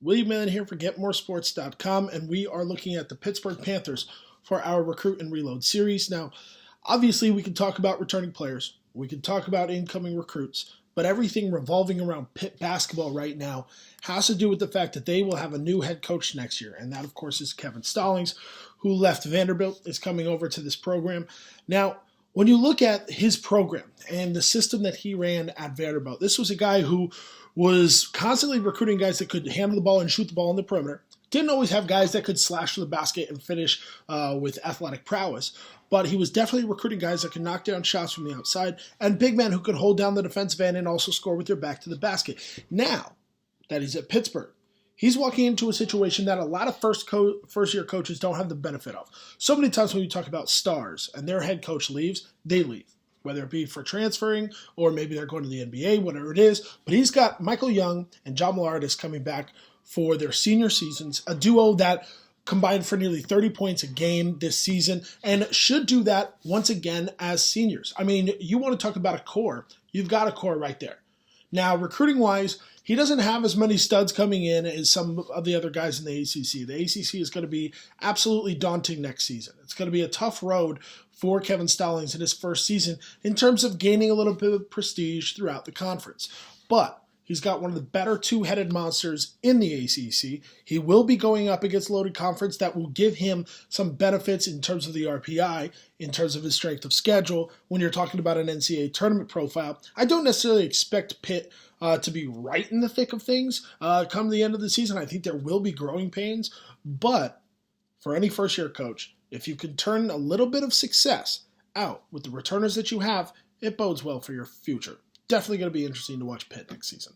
William Millen here for GetMoreSports.com, and we are looking at the Pittsburgh Panthers for our Recruit and Reload series. Now, obviously, we can talk about returning players, we can talk about incoming recruits, but everything revolving around Pitt basketball right now has to do with the fact that they will have a new head coach next year, and that, of course, is Kevin Stallings, who left Vanderbilt, is coming over to this program. Now, when you look at his program and the system that he ran at Vanderbilt, this was a guy who was constantly recruiting guys that could handle the ball and shoot the ball on the perimeter. Didn't always have guys that could slash to the basket and finish with athletic prowess, but he was definitely recruiting guys that could knock down shots from the outside and big men who could hold down the defensive end and also score with their back to the basket. Now that he's at Pittsburgh, he's walking into a situation that a lot of first-year coaches don't have the benefit of. So many times when you talk about stars and their head coach leaves, they leave, whether it be for transferring or maybe they're going to the NBA, whatever it is. But he's got Michael Young and John Millardis coming back for their senior seasons, a duo that combined for nearly 30 points a game this season and should do that once again as seniors. I mean, you want to talk about a core, you've got a core right there. Now, recruiting-wise, he doesn't have as many studs coming in as some of the other guys in the ACC. The ACC is going to be absolutely daunting next season. It's going to be a tough road for Kevin Stallings in his first season in terms of gaining a little bit of prestige throughout the conference. But he's got one of the better two-headed monsters in the ACC. He will be going up against loaded conference that will give him some benefits in terms of the RPI, in terms of his strength of schedule. When you're talking about an NCAA tournament profile, I don't necessarily expect Pitt to be right in the thick of things come the end of the season. I think there will be growing pains, but for any first-year coach, if you can turn a little bit of success out with the returners that you have, it bodes well for your future. Definitely going to be interesting to watch Pitt next season.